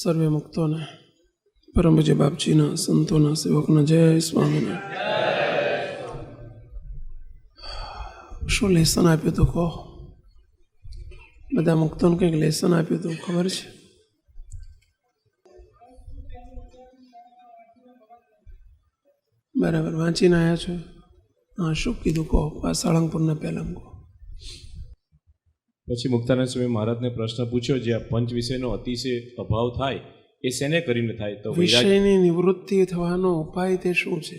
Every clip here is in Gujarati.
સર્વે મુક્તોને પરમ પૂજ્ય બાપજીના સંતોના સેવકના જય સ્વામિનારાયણ. શું લેસન આપ્યું હતું કહો? બધા મુક્તોને કંઈક લેસન આપ્યું હતું ખબર છે? બરાબર વાંચીને આવ્યા છો? હા, શું કીધું કહો? સાળંગપુરના પહેલાં કહો. પછી મુક્તાનંદ સ્વામી મહારાજને પ્રશ્ન પૂછ્યો, જે આ પંચ વિષયનો અતિશય અભાવ થાય એ શેને કરીને થાય? તો વિષયની નિવૃત્તિ થવાનો ઉપાય તે શું છે?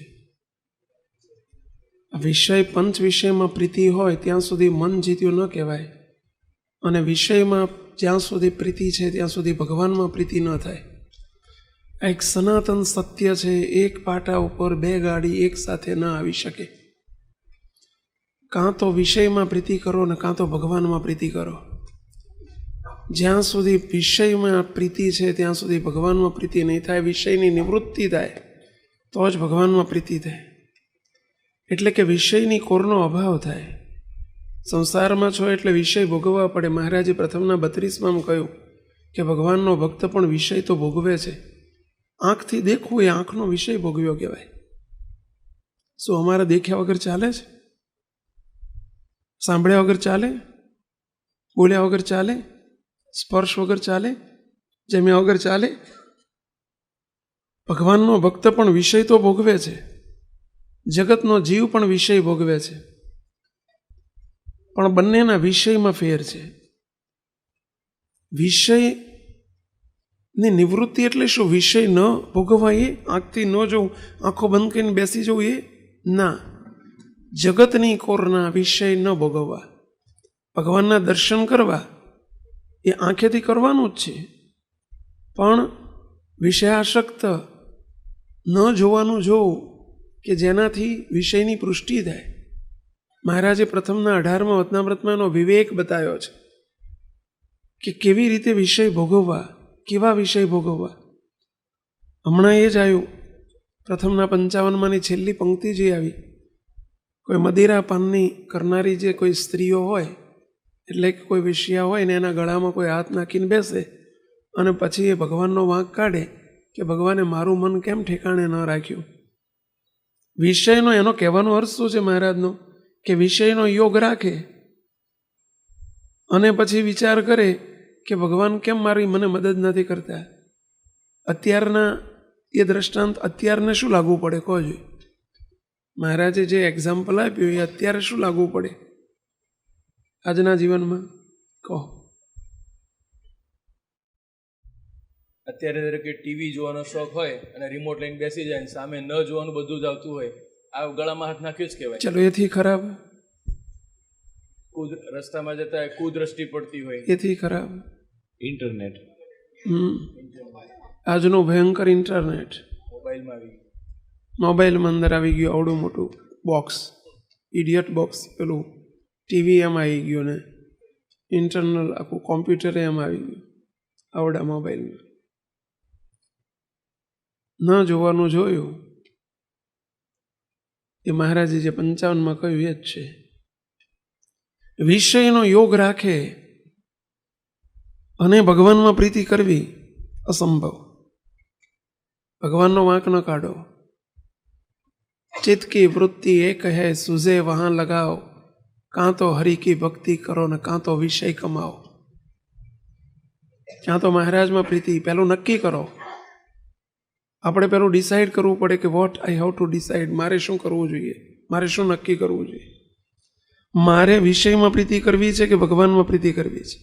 વિષય પંચ વિષયમાં પ્રીતિ હોય ત્યાં સુધી મન જીત્યું ન કહેવાય, અને વિષયમાં જ્યાં સુધી પ્રીતિ છે ત્યાં સુધી ભગવાનમાં પ્રીતિ ન થાય. આ એક સનાતન સત્ય છે. એક પાટા ઉપર બે ગાડી એક સાથે ન આવી શકે. કાં તો વિષયમાં પ્રીતિ કરો ને કાં તો ભગવાનમાં પ્રીતિ કરો. જ્યાં સુધી વિષયમાં પ્રીતિ છે ત્યાં સુધી ભગવાનમાં પ્રીતિ નહીં થાય. વિષયની નિવૃત્તિ થાય તો જ ભગવાનમાં પ્રીતિ થાય. એટલે કે વિષયની કોરનો અભાવ થાય. સંસારમાં છો એટલે વિષય ભોગવવા પડે. મહારાજે પ્રથમના 32માં કહ્યું કે ભગવાનનો ભક્ત પણ વિષય તો ભોગવે છે. આંખથી દેખવું એ આંખનો વિષય ભોગવ્યો કહેવાય. શું અમારે દેખ્યા વગર ચાલે છે? સાંભળ્યા વગર ચાલે? બોલ્યા વગર ચાલે? સ્પર્શ વગર ચાલે? જમ્યા વગર ચાલે? ભગવાનનો ભક્ત પણ વિષય તો ભોગવે છે. જગતનો જીવ પણ વિષય ભોગવે છે. પણ બંનેના વિષયમાં ફેર છે. વિષયની નિવૃત્તિ એટલે શું? વિષય ન ભોગવવા એ? આંખથી ન જોવું, આંખો બંધ કરીને બેસી જવું એ ના. જગતની કોરના વિષય ન ભોગવવા. ભગવાનના દર્શન કરવા એ આંખેથી કરવાનું જ છે, પણ વિષયાસક્ત ન જોવાનું જોવું કે જેનાથી વિષયની પુષ્ટિ થાય. મહારાજે પ્રથમના 18મા વચનામૃતમાં એનો વિવેક બતાવ્યો છે કે કેવી રીતે વિષય ભોગવવા, કેવા વિષય ભોગવવા. હમણાં એ જ આવ્યું, પ્રથમના 55માંની છેલ્લી પંક્તિ જે આવી. કોઈ મદિરા પાનની કરનારી જે કોઈ સ્ત્રીઓ હોય, એટલે કે કોઈ વિષયા હોય ને એના ગળામાં કોઈ હાથ નાખીને બેસે અને પછી એ ભગવાનનો વાંક કાઢે કે ભગવાને મારું મન કેમ ઠેકાણે ન રાખ્યું. વિષયનો એનો કહેવાનો અર્થ શું છે મહારાજનો? કે વિષયનો યોગ રાખે અને પછી વિચાર કરે કે ભગવાન કેમ મને મદદ નથી કરતા. અત્યારના એ દ્રષ્ટાંત અત્યારને શું લાગવું પડે કહો જોઈએ? મહારાજે જે એક્ઝામ્પલ આપ્યું એ અત્યારે શું લાગવું પડે આજના જીવનમાં કહો? અત્યારે દરેકે ટીવી જોવાનો શોખ હોય અને રિમોટ લઈને બેસી જાય, સામે ન જોવાનું બધું જ આવતું હોય, આ ગળામાં હાથ નાખ્યું જ કહેવાય. ચલો એથી ખરાબ? રસ્તામાં જતા કુદ્રષ્ટિ પડતી હોય એથી ખરાબ? ઇન્ટરનેટ, આજનું ભયંકર ઇન્ટરનેટ મોબાઈલમાં આવી, મોબાઈલમાં અંદર આવી ગયું આવડું મોટું બોક્સ, ઇડિયટ બોક્સ. પેલું ટીવી એમ આવી ગયું ને ઇન્ટરનલ આખું કોમ્પ્યુટર એમ આવી ગયું આવડા મોબાઈલમાં. ન જોવાનું જોયું. એ મહારાજે જે 55માં કહ્યું એ જ છે. વિષયનો યોગ રાખે અને ભગવાનમાં પ્રીતિ કરવી અસંભવ. ભગવાનનો વાંક ન કાઢો. चित्त की वृत्ति एक है, सुझे वहां लगाओ, कां तो हरि की भक्ति करो ने कां तो विषय कमाओ. ક્યાં તો મહારાજમાં પ્રીતિ. પહેલું નક્કી કરો. આપણે પહેલું ડિસાઈડ કરવું પડે કે what I have to decide. મારે શું કરવું જોઈએ? મારે શું નક્કી કરવું જોઈએ? મારે વિષયમાં પ્રીતિ કરવી છે કે ભગવાનમાં પ્રીતિ કરવી છે?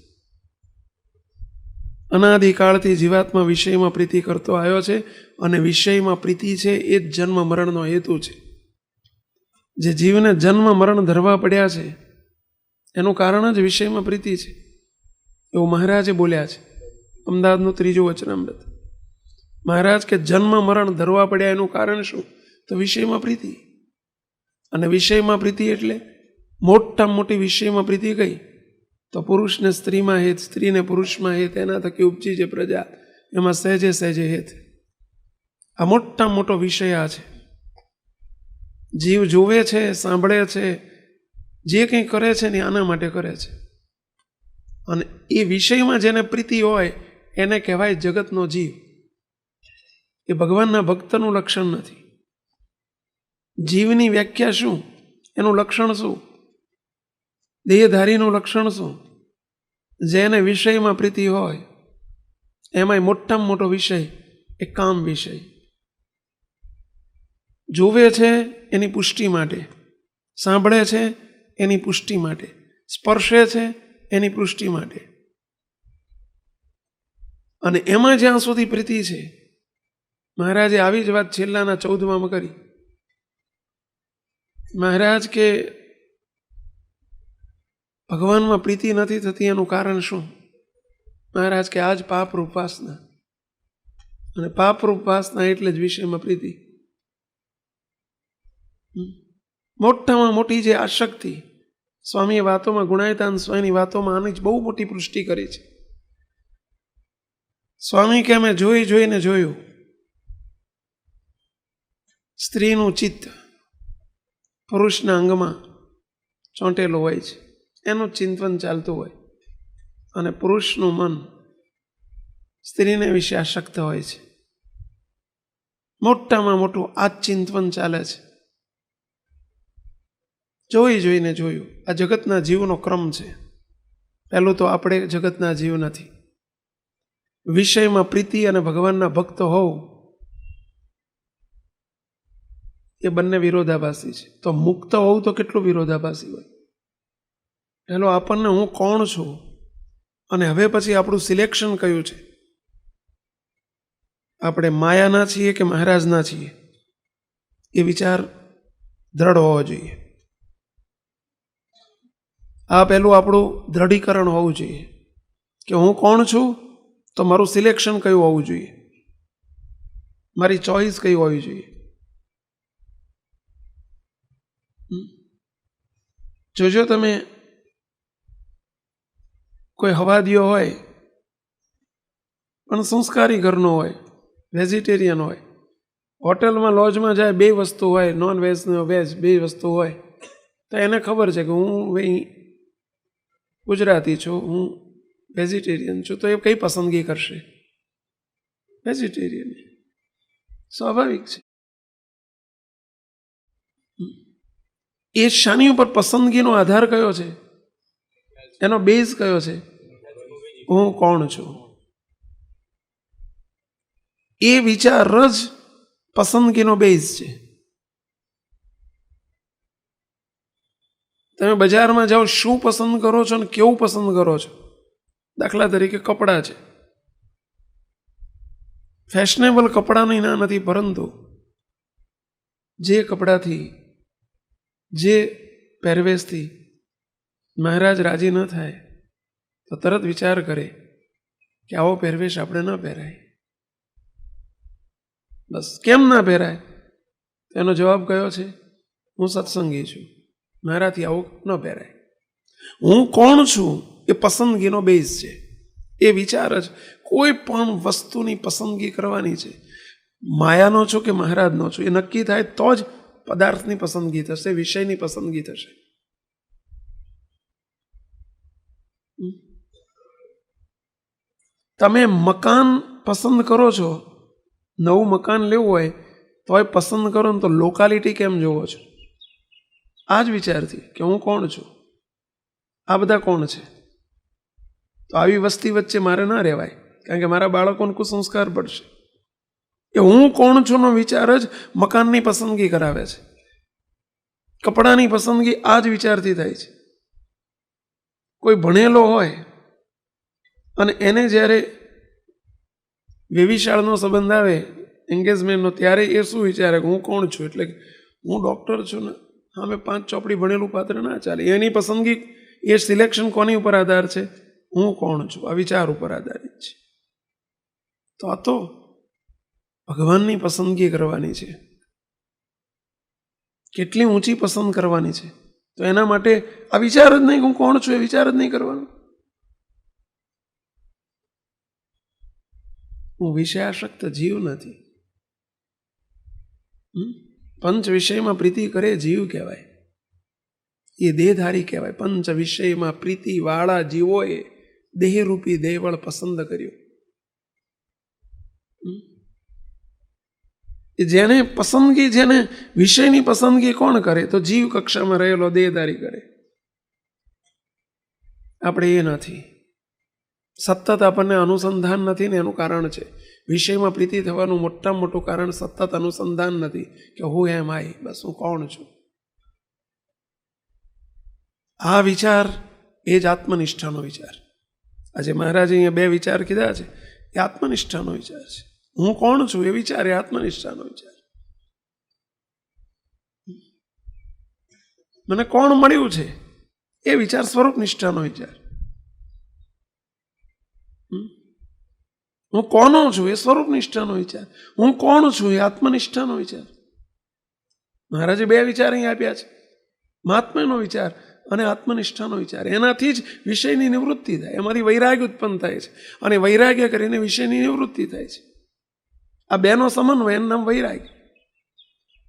અનાદિકાળથી જીવાત્મા વિષયમાં પ્રીતિ કરતો આવ્યો છે, અને વિષયમાં પ્રીતિ છે એ જ જન્મ મરણનો હેતુ છે. જે જીવને જન્મ મરણ ધરવા પડ્યા છે એનું કારણ જ વિષયમાં પ્રીતિ છે, એવું મહારાજે બોલ્યા છે. અમદાવાદનું 3જું વચનામૃત. મહારાજ કે જન્મ મરણ ધરવા પડ્યા એનું કારણ શું? તો વિષયમાં પ્રીતિ. અને વિષયમાં પ્રીતિ એટલે મોટામાં મોટી વિષયમાં પ્રીતિ કઈ? તો પુરુષને સ્ત્રીમાં હેત, સ્ત્રીને પુરુષમાં હેત, એના થકી ઉપજી જે પ્રજા એમાં સહેજે સહેજે હેત. આ મોટામાં મોટો વિષય આ છે. જીવ જોવે છે, સાંભળે છે, જે કંઈ કરે છે ને આના માટે કરે છે. અને એ વિષયમાં જેને પ્રીતિ હોય એને કહેવાય જગતનો જીવ. એ ભગવાનના ભક્તનું લક્ષણ નથી. જીવની વ્યાખ્યા શું? એનું લક્ષણ શું? દેહધારીનું લક્ષણ શું? જેને વિષયમાં પ્રીતિ હોય, એમાંય મોટામાં મોટો વિષય એ કામ વિષય. જોવે છે એની પુષ્ટિ માટે, સાંભળે છે એની પુષ્ટિ માટે, સ્પર્શે છે એની પુષ્ટિ માટે. અને એમાં જ્યાં સુધી પ્રીતિ છે, મહારાજે આવી જ વાત છેલ્લાના 14માં કરી. મહારાજ કે ભગવાનમાં પ્રીતિ નથી થતી એનું કારણ શું? મહારાજ કે આજ પાપરૂપ વાસના. અને પાપરૂપ વાસના એટલે જ વિષયમાં પ્રીતિ. મોટામાં મોટી જે આશક્તિ, સ્વામીએ વાતોમાં, ગુણાયતાન સ્વામીની વાતોમાં આની જ બહુ મોટી પુષ્ટિ કરી છે. સ્વામી કે અમે જોઈને જોયું, સ્ત્રીનું ચિત્ત પુરુષના અંગમાં ચોંટેલું હોય છે, એનું ચિંતન ચાલતું હોય, અને પુરુષનું મન સ્ત્રીને વિશે આસક્ત હોય છે. મોટામાં મોટું આ ચિંતન ચાલે છે. જોઈને જોયું. આ જગતના જીવનો ક્રમ છે. પહેલું તો આપણે જગતના જીવ નથી. વિષયમાં પ્રીતિ અને ભગવાનના ભક્ત હોવ એ બંને વિરોધાભાસી છે. તો મુક્ત હોવું તો કેટલું વિરોધાભાસી હોય. પહેલો આપણને હું કોણ છું, અને હવે પછી આપણું સિલેક્શન કયું છે. આપણે માયાના છીએ કે મહારાજના છીએ, એ વિચાર દ્રઢ હોવો જોઈએ. આ પહેલું આપણું દ્રઢીકરણ હોવું જોઈએ કે હું કોણ છું, તો મારું સિલેક્શન કયું હોવું જોઈએ, મારી ચોઈસ કઈ હોવી જોઈએ. જોજો તમે, કોઈ હવાદીઓ હોય પણ સંસ્કારી ઘરનો હોય, વેજીટેરિયન હોય, હોટલમાં લોજમાં જાય, બે વસ્તુ હોય, નોન વેજ ને વેજ બે વસ્તુ હોય, તો એને ખબર છે કે હું ભાઈ ગુજરાતી છું, હું વેજીટેરિયન છું, તો એ કઈ પસંદગી કરશે? વેજીટેરિયન. સ્વાભાવિક છે. એ શાની ઉપર પસંદગીનો આધાર કયો છે? એનો બેઝ કયો છે? હું કોણ છું. એ વિચાર જ પસંદગીનો બેઝ છે. તમે બજારમાં જાઓ, શું પસંદ કરો છો અને કેવું પસંદ કરો છો? દાખલા તરીકે કપડાં છે. ફેશનેબલ કપડાની ના નથી, પરંતુ જે કપડાથી, જે પહેરવેશથી મહારાજ રાજી ન થાય તો તરત વિચાર કરે કે આવો પહેરવેશ આપણે ન પહેરાય. બસ કેમ ના પહેરાય? એનો જવાબ કયો છે? હું સત્સંગી છું, મારાથી આવું ન પહેરાય. હું કોણ છું એ પસંદગીનો બેઝ છે. એ વિચાર જ કોઈ પણ વસ્તુની પસંદગી કરવાની છે. માયાનો છું કે મહારાજનો છું, એ નક્કી થાય તો જ પદાર્થની પસંદગી થશે, વિષયની પસંદગી થશે. તમે મકાન પસંદ કરો છો, નવું મકાન લેવું હોય તોય પસંદ કરો ને તો લોકાલિટી કેમ જોવો છો? આ જ વિચારથી કે હું કોણ છું, આ બધા કોણ છે. તો આવી વસ્તી વચ્ચે મારે ના રહેવાય, કારણ કે મારા બાળકોને કુસંસ્કાર પડશે. એ હું કોણ છું નો વિચાર જ મકાનની પસંદગી કરાવે છે. કપડાની પસંદગી આ જ વિચારથી થાય છે. કોઈ ભણેલો હોય અને એને જ્યારે વેવિશાળનો સંબંધ આવે, એન્ગેજમેન્ટનો, ત્યારે એ શું વિચારે કે હું કોણ છું? એટલે હું ડૉક્ટર છું ને, હા મેં 5 ચોપડી ભણેલું પાત્ર ના ચાલે. એની પસંદગી, એ સિલેક્શન કોની ઉપર આધાર છે? હું કોણ છું, આ વિચાર ઉપર આધારિત છે. તો આ તો ભગવાનની પસંદગી કરવાની છે. કેટલી ઊંચી પસંદ કરવાની છે. તો એના માટે આ વિચાર જ નહીં, હું કોણ છું એ વિચાર જ નહીં કરવાનો. હું વિષયાસક્ત જીવ નથી. પંચ વિષયમાં પ્રીતિ કરે જીવ કહેવાય, એ દેહધારી કહેવાય. પંચ વિષયમાં પ્રીતિ વાળા જીવોએ દેહરૂપી દેવળ પસંદ કર્યો. જેને પસંદગી, જેને વિષયની પસંદગી કોણ કરે? તો જીવ કક્ષામાં રહેલો દેહધારી કરે. આપણે એ નથી. સતત આપણને અનુસંધાન નથી ને એનું કારણ છે. વિષયમાં પ્રીતિ થવાનું મોટામાં મોટું કારણ સતત અનુસંધાન નથી કે હું એમ આઈ, બસ હું કોણ છું. આ વિચાર એ જ આત્મનિષ્ઠાનો વિચાર. આજે મહારાજે અહીંયા 2 વિચાર કીધા છે, એ આત્મનિષ્ઠાનો વિચાર છે. હું કોણ છું એ વિચાર એ આત્મનિષ્ઠાનો વિચાર. મને કોણ મળ્યું છે એ વિચાર સ્વરૂપ નિષ્ઠાનો વિચાર. હું કોનો છું એ સ્વરૂપ નિષ્ઠાનો વિચાર. હું કોણ છું એ આત્મનિષ્ઠાનો વિચાર. મહારાજે 2 વિચાર અહીં આપ્યા છે, મહાત્મ્યનો વિચાર અને આત્મનિષ્ઠાનો વિચાર. એનાથી જ વિષયની નિવૃત્તિ થાય, એમાંથી વૈરાગ્ય ઉત્પન્ન થાય છે અને વૈરાગ્ય કરીને વિષયની નિવૃત્તિ થાય છે. આ 2નો સમન્વય એનું નામ વૈરાગ્ય.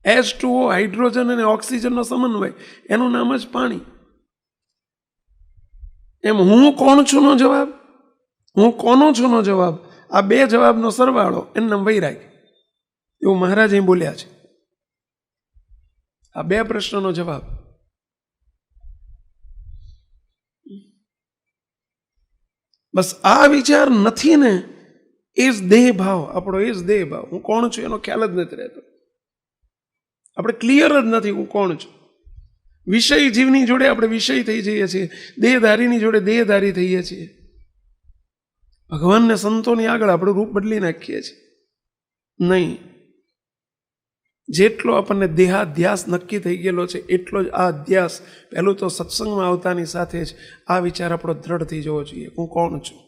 H2O હાઇડ્રોજન અને ઓક્સિજનનો સમન્વય એનું નામ જ પાણી. એમ હું કોણ છું નો જવાબ, હું કોનો છું નો જવાબ, આ 2 જવાબનો સરવાળો એનું નામ વૈરાગ્ય. એવું મહારાજ અહીં બોલ્યા છે. આ 2 પ્રશ્નનો જવાબ. બસ આ વિચાર નથી ને, એ જ દેહ ભાવ આપણો, એ જ દેહ ભાવ. હું કોણ છું એનો ખ્યાલ જ નથી રહેતો. આપણે ક્લિયર જ નથી હું કોણ છું. વિષય જીવની જોડે આપણે વિષય થઈ જઈએ છીએ, દેહધારીની જોડે દેહધારી થઈએ છીએ. ભગવાનને સંતોની આગળ આપણું રૂપ બદલી નાખીએ છીએ. નહીં, જેટલો આપણને દેહાધ્યાસ નક્કી થઈ ગયેલો છે એટલો જ આ અધ્યાસ પહેલું તો સત્સંગમાં આવતાની સાથે જ આ વિચાર આપણો દ્રઢ થઈ જવો જોઈએ, હું કોણ છું.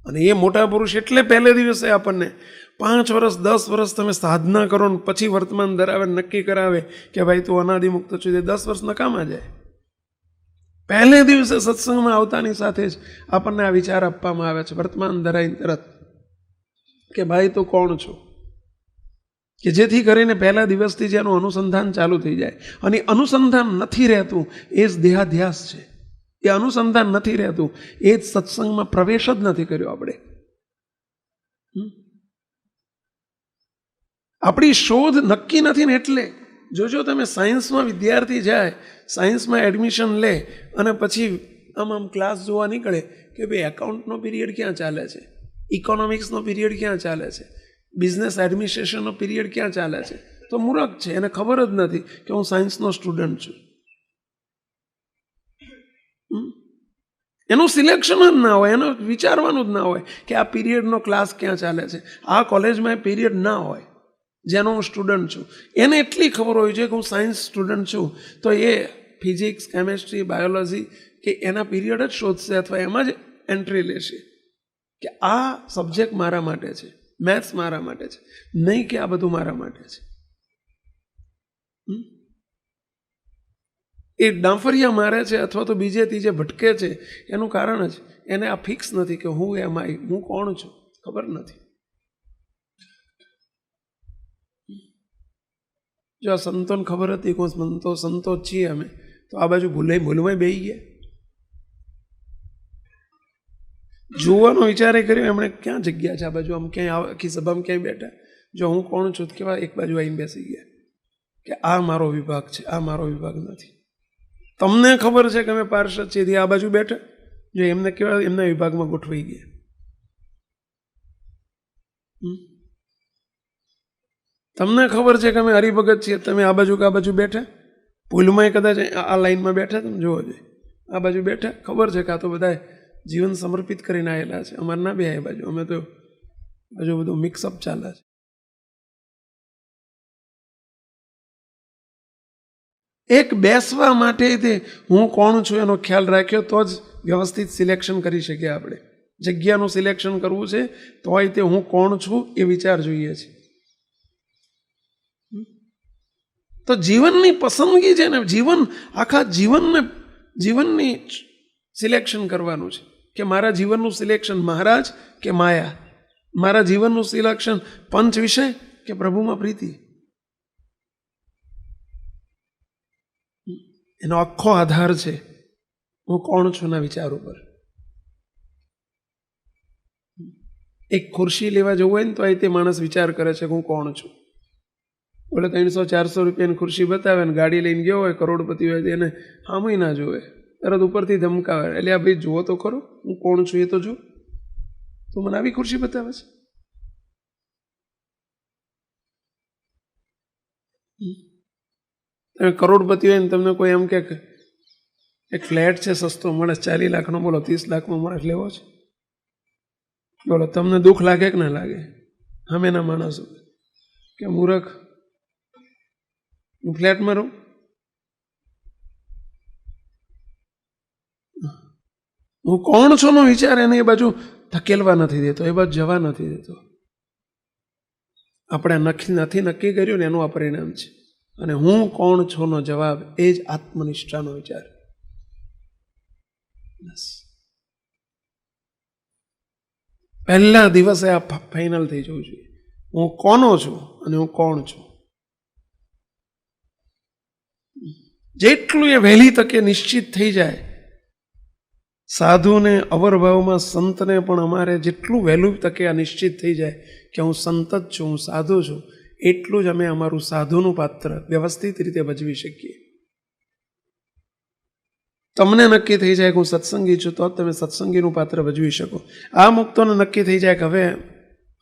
અને એ મોટા પુરુષ એટલે પહેલે દિવસે આપણને 5 વર્ષ 10 વર્ષ તમે સાધના કરો ને પછી વર્તમાન ધરાવે, નક્કી કરાવે કે ભાઈ તું અનાદિમુક્ત છું, 10 વર્ષ નકામા જાય. પહેલે દિવસે સત્સંગમાં આવતાની સાથે જ આપણને આ વિચાર આપવામાં આવે છે વર્તમાન ધરાઈને તરત કે ભાઈ તું કોણ છું. કે જેથી કરીને પહેલા દિવસથી જ એનું અનુસંધાન ચાલુ થઈ જાય. અને અનુસંધાન નથી રહેતું એ જ દેહાધ્યાસ છે. એ અનુસંધાન નથી રહેતું એ જ સત્સંગમાં પ્રવેશ જ નથી કર્યો આપણે. આપણી શોધ નક્કી નથી ને એટલે જોજો તમે સાયન્સમાં વિદ્યાર્થી જાય, સાયન્સમાં એડમિશન લે અને પછી આમ ક્લાસ જોવા નીકળે કે ભાઈ એકાઉન્ટનો પીરિયડ ક્યાં ચાલે છે, ઇકોનોમિક્સનો પીરિયડ ક્યાં ચાલે છે, બિઝનેસ એડમિનિસ્ટ્રેશનનો પીરિયડ ક્યાં ચાલે છે, તો મૂર્ખ છે, એને ખબર જ નથી કે હું સાયન્સનો સ્ટુડન્ટ છું. એનું સિલેક્શન જ ના હોય, એનું વિચારવાનું જ ના હોય કે આ પીરિયડનો ક્લાસ ક્યાં ચાલે છે, આ કોલેજમાં એ પીરિયડ ના હોય જેનો હું સ્ટુડન્ટ છું. એને એટલી ખબર હોય છે કે હું સાયન્સ સ્ટુડન્ટ છું તો એ ફિઝિક્સ, કેમેસ્ટ્રી, બાયોલોજી કે એના પીરિયડ જ શોધશે અથવા એમાં જ એન્ટ્રી લેશે કે આ સબ્જેક્ટ મારા માટે છે, મેથ્સ મારા માટે છે, નહીં કે આ બધું મારા માટે છે. એ ડાંફરિયા મારે છે અથવા તો બીજે ત્રીજે ભટકે છે એનું કારણ જ એને આ ફિક્સ નથી કે હું એમાં હું કોણ છું, ખબર નથી. જો આ સંતોને ખબર હતી કે સંતો છીએ અમે, તો આ બાજુ ભૂલમાં બેસી ગયા. જોવાનો વિચાર કર્યો એમણે, ક્યાં જગ્યા છે આ બાજુ, આમ ક્યાંય આખી સભામાં ક્યાંય બેઠા, જો હું કોણ છું કેવા એક બાજુ આવીને બેસી ગયા કે આ મારો વિભાગ છે, આ મારો વિભાગ નથી. તમને ખબર છે કે અમે પાર્ષદ છીએ, આ બાજુ બેઠા, જો એમને કેવા એમના વિભાગમાં ગોઠવાઈ ગયા. તમને ખબર છે કે અમે હરિભગત છીએ, તમે આ બાજુ કે આ બાજુ બેઠા, ભૂલમાં કદાચ આ લાઈનમાં બેઠા, તમે જોવો જોઈએ આ બાજુ બેઠા, ખબર છે કે આ તો બધા જીવન સમર્પિત કરીને આવેલા છે, અમારે ના બે આ બાજુ, અમે તો બાજુ બધું મિક્સઅપ ચાલે છે. એક બેસવા માટે તે હું કોણ છું એનો ખ્યાલ રાખ્યો તો જ વ્યવસ્થિત સિલેક્શન કરી શકીએ આપણે. જગ્યાનું સિલેક્શન કરવું છે તોય તે હું કોણ છું એ વિચાર જોઈએ છે. તો જીવનની પસંદગી છે ને, જીવન આખા જીવનની સિલેક્શન કરવાનું છે કે મારા જીવનનું સિલેક્શન મહારાજ કે માયા, મારા જીવનનું સિલેક્શન પંચ વિષય કે પ્રભુમાં પ્રીતિ. એનો આખો આધાર છે હું કોણ છું ના વિચાર ઉપર. એક ખુરશી લેવા જવું હોય ને તો અહીં તે માણસ વિચાર કરે છે કે હું કોણ છું. બોલે 300-400 રૂપિયાની ખુરશી બતાવે ને ગાડી લઈને ગયો હોય, કરોડપતિ હોય, એને સામુય ના જોવે, તરત ઉપરથી ધમકાવે, એટલે આ ભાઈ જુઓ તો ખરો હું કોણ છું એ તો જો, તો મને આવી ખુરશી બતાવે છે. તમે કરોડપતિ હોય ને તમને કોઈ એમ કે એક ફ્લેટ છે સસ્તો મળે 40 લાખનો, બોલો 30 લાખમાં મળે લેવો છે? બોલો તમને દુઃખ લાગે કે ના લાગે? સામેના માણસો કે મૂર્ખ, હું ફ્લેટમાં રહું? હું કોણ છું નો વિચાર એને એ બાજુ ધકેલવા નથી દેતો, એ બાજુ જવા નથી દેતો. આપણે નથી નક્કી કર્યું ને એનું આ પરિણામ છે. અને હું કોણ છું નો જવાબ એ જ આત્મનિષ્ઠાનો વિચાર. પહેલા દિવસે આ ફાઇનલ થઈ જવું જોઈએ, હું કોનો છું અને હું કોણ છું. જેટલું એ વહેલી તકે નિશ્ચિત થઈ જાય, સાધુને અવરભાવમાં સંતને પણ અમારે જેટલું વહેલું તકે આ નિશ્ચિત થઈ જાય કે હું સંત જ છું, હું સાધુ છું, એટલું જ અમે અમારું સાધુનું પાત્ર વ્યવસ્થિત રીતે ભજવી શકીએ. તમને નક્કી થઈ જાય કે હું સત્સંગી છું, તો તમે સત્સંગીનું પાત્ર ભજવી શકો. આ મુક્તોને નક્કી થઈ જાય કે હવે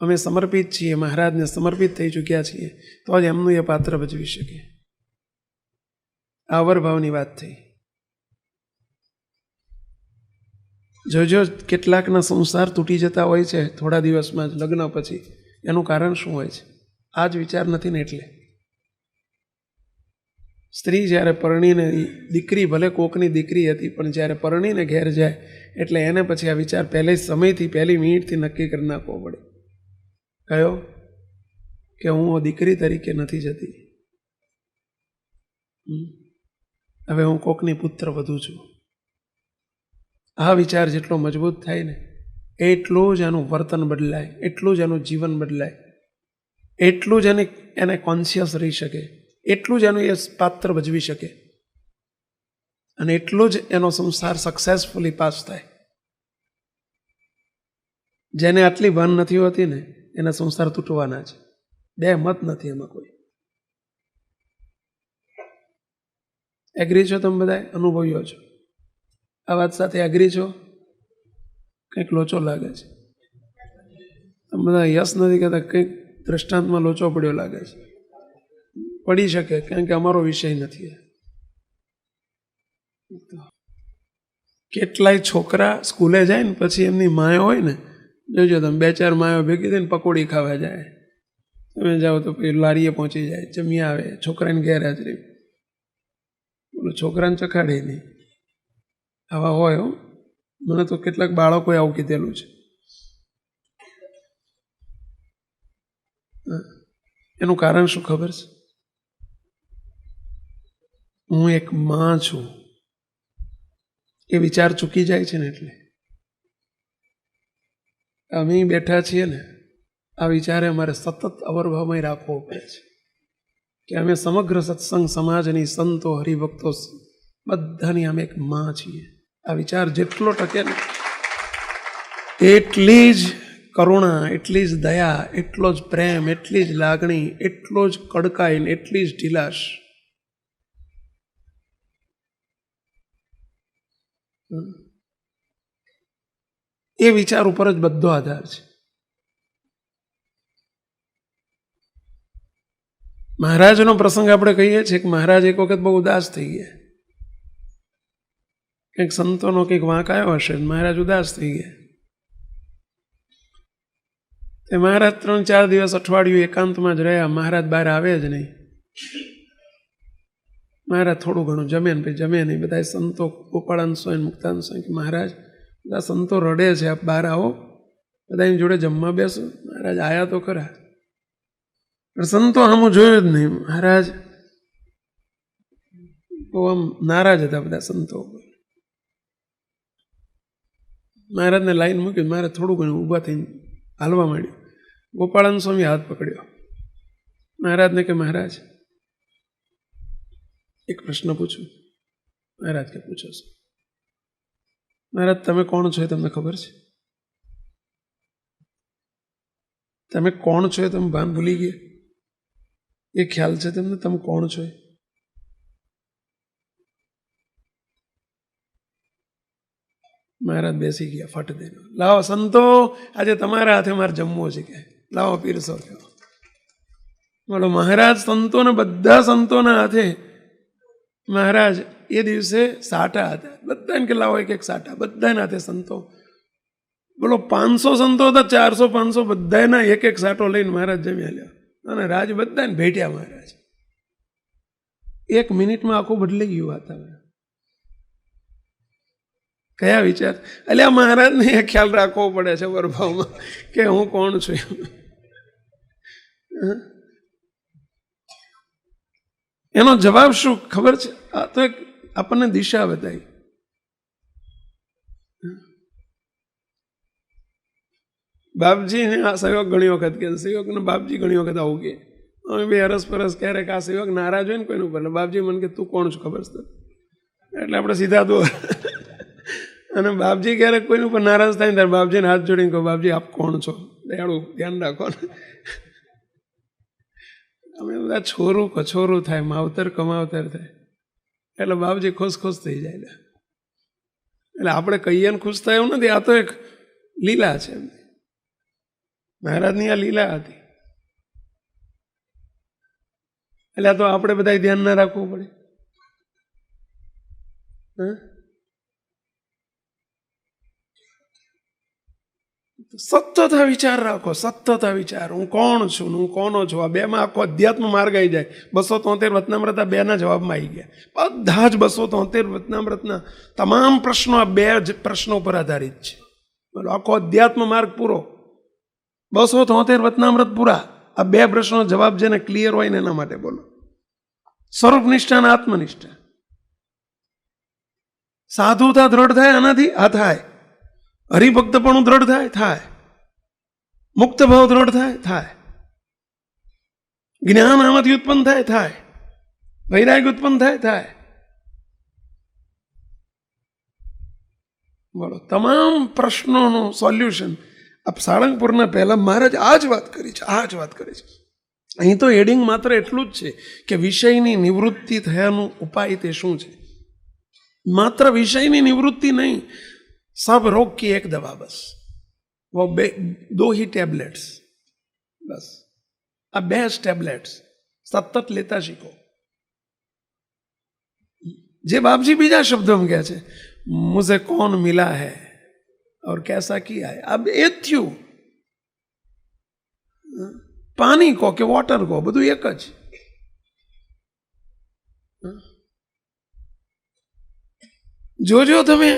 અમે સમર્પિત છીએ, મહારાજને સમર્પિત થઈ ચૂક્યા છીએ, તો જ એમનું એ પાત્ર ભજવી શકીએ. આ અવરભાવની વાત થઈ. જોજો કેટલાકના સંસાર તૂટી જતા હોય છે થોડા દિવસમાં જ, લગ્ન પછી. એનું કારણ શું હોય છે? આ જ વિચાર નથી ને એટલે. સ્ત્રી જ્યારે પરણીને, દીકરી ભલે કોકની દીકરી હતી, પણ જ્યારે પરણીને ઘેર જાય એટલે એને પછી આ વિચાર પહેલે સમયથી, પહેલી મિનિટથી નક્કી કરી નાખવો પડે. કયો? કે હું દીકરી તરીકે નથી જતી, હવે હું કોકની પુત્ર વધુ છું. આ વિચાર જેટલો મજબૂત થાય ને એટલું જ એનું વર્તન બદલાય, એટલું જ એનું જીવન બદલાય, એટલું જ એને કોન્શિયસ રહી શકે, એટલું જ એનું એ પાત્ર ભજવી શકે, અને એટલું જ એનો સંસાર સક્સેસફુલી પાસ થાય. જેને આટલી ભાન નથી હોતી ને એના સંસાર તૂટવાના છે. બે મત નથી એમાં કોઈ. એગ્રી છો તમે બધા? અનુભવીઓ છો આ વાત સાથે? એગ્રી છો? કંઈક લોચો લાગે છે. તમે બધા યસ નથી કહેતા, કંઈક દ્રષ્ટાંતમાં લોચો પડ્યો લાગે છે. પડી શકે, કારણ કે અમારો વિષય નથી. કેટલાય છોકરા સ્કૂલે જાય ને પછી એમની માયો હોય ને, જોજો તમે 2-4 માયો ભેગી થઈને પકોડી ખાવા જાય. તમે જાઓ તો પછી લારીએ પહોંચી જાય, જમી આવે, છોકરાને ગેરહાજરી. બોલો છોકરાને ચખાડે નહીં. આવા હોય હો. મને તો કેટલાક બાળકોએ આવું કીધેલું છે. એનું કારણ શું ખબર છે? હું એક માં છું એ વિચાર ચૂકી જાય છે ને એટલે. અમે બેઠા છીએ ને, આ વિચારે અમારે સતત અવરભાવમાં રાખવો પડે છે કે અમે સમગ્ર સત્સંગ સમાજની, સંતો, હરિભક્તો બધાની અમે એક માં છીએ. આ વિચાર જેટલો ટકે ને એટલી જ કરુણા, એટલી જ દયા, એટલો જ પ્રેમ, એટલી જ લાગણી, એટલો જ કડકાઈ, એટલી જ ઢીલાશ. એ વિચાર ઉપર જ બધો આધાર છે. મહારાજનો પ્રસંગ આપણે કહીએ છીએ કે મહારાજ એક વખત બહુ ઉદાસ થઈ ગયા. કંઈક સંતોનો કંઈક વાંક આવ્યો હશે, મહારાજ ઉદાસ થઈ ગયા. તે મહારાજ 3-4 દિવસ, અઠવાડિયું એકાંતમાં જ રહ્યા. મહારાજ બહાર આવે જ નહીં. મહારાજ થોડું ઘણું જમે ને પછી જમે નહીં. બધા સંતો, ગોપાળાન સ્વામી, મુક્તાન સ્વામી, કે મહારાજ બધા સંતો રડે છે, આપ બહાર આવો, બધાની જોડે જમવા બેસો. મહારાજ આયા તો ખરા, પણ સંતો આમ જોયું જ નહીં. મહારાજ બહુ આમ નારાજ હતા બધા સંતો. મહારાજને લાઈન મૂકી, મહારાજ થોડું ઘણું ઊભા થઈને હાલવા માંડ્યું. ગોપાળાન સ્વામી હાથ પકડ્યો મહારાજને કે મહારાજ એક પ્રશ્ન પૂછું. મહારાજ કે પૂછો છો. મહારાજ તમે કોણ છો એ તમને ખબર છે? તમે કોણ છો એ તમે ભાન ભૂલી ગયા? એ ખ્યાલ છે તમને તમે કોણ છો? મહારાજ બેસી ગયા ફટ દઈને, લાવો સંતો, આજે તમારા હાથે મારે જમવો છે, કે લાવો પીરસો. બોલો, મહારાજ સંતોને, બધા સંતોના હાથે મહારાજ એ દિવસે સાટા હતા. બધાને કે લાવો એક સાટા, બધાના હાથે સંતો. બોલો, 500 સંતો હતા, 400-500 બધાના એક સાટો લઈને મહારાજ જમી આલ્યા. અને રાજ બધાને ભેટ્યા મહારાજ. 1 મિનિટમાં આખું બદલાઈ ગયું વાતાવરણ. કયા વિચાર? એટલે આ મહારાજને એ ખ્યાલ રાખવો પડે છે પ્રભાવમાં કે હું કોણ છું. એનો જવાબ શું ખબર છે? આ તો એક આપણને દિશા બતાવી. બાપજીને આ સેવક ઘણી વખત કે, સેવકને બાપજી ઘણી વખત આવું કે, અમે બે અરસ પરસ ક્યારેક આ સેવક નારાજ હોય ને કોઈનું ઉપર, બાપજી મને કે તું કોણ છું ખબર છે? એટલે આપણે સીધા દો. અને બાપજી ક્યારેક કોઈની ઉપર નારાજ થાય ને ત્યારે બાપજીને હાથ જોડીને કહો, બાપજી આપ કોણ છો? દયાળુ ધ્યાન રાખો ને. અમે બધા છોરું કછોરું થાય, માવતર કમાવતર થાય, એટલે બાપજી ખુશ થઈ જાય. એટલે આપણે કહીએ ને ખુશ થાય એવું નથી, આ તો એક લીલા છે. મહારાજની આ લીલા હતી. એટલે આ તો આપણે બધા ધ્યાન ના રાખવું પડે. સતત વિચાર રાખો, સતત વિચાર, હું કોણ છું, હું કોનો છું. આ બેમાં આખો અધ્યાત્મ માર્ગ આવી જાય. 273 વચનામૃત આ 2ના જવાબમાં આવી ગયા. બધા જ 273 વચનામૃતના તમામ પ્રશ્નો આ 2 જ પ્રશ્નો પર આધારિત છે. બોલો, આખો અધ્યાત્મ માર્ગ પૂરો, 273 વચનામૃત પૂરા. આ 2 પ્રશ્નો જવાબ જેને ક્લિયર હોય ને એના માટે. બોલો, સ્વરૂપ નિષ્ઠા અને આત્મનિષ્ઠા. સાધુતા દ્રઢ થાય આનાથી, આ થાય. હરિભક્તપણું દ્રઢ થાય. મુક્ત ભાવ દ્રઢ થાય. જ્ઞાન આમાંથી ઉત્પન્ન થાય. વૈરાગ ઉત્પન્ન થાય. બોલો, તમામ પ્રશ્નોનું સોલ્યુશન સાળંગપુરના પહેલા મહારાજ આ જ વાત કરી છે. અહીં તો હેડિંગ માત્ર એટલું જ છે કે વિષયની નિવૃત્તિ થયાનું ઉપાય તે શું છે. માત્ર વિષયની નિવૃત્તિ નહીં, सब रोग की एक दवा, बस वो 2 ही टेबलेट्स, बस आ 2 टेबलेट्स सतत लेता सीखो. जे बापजी बीजा शब्दों में क्या है, मुझे कौन मिला है और कैसा किया है, अब એ થયું. પાણી કહો કે વોટર કહો, બધું એક જ. જોજો તમે,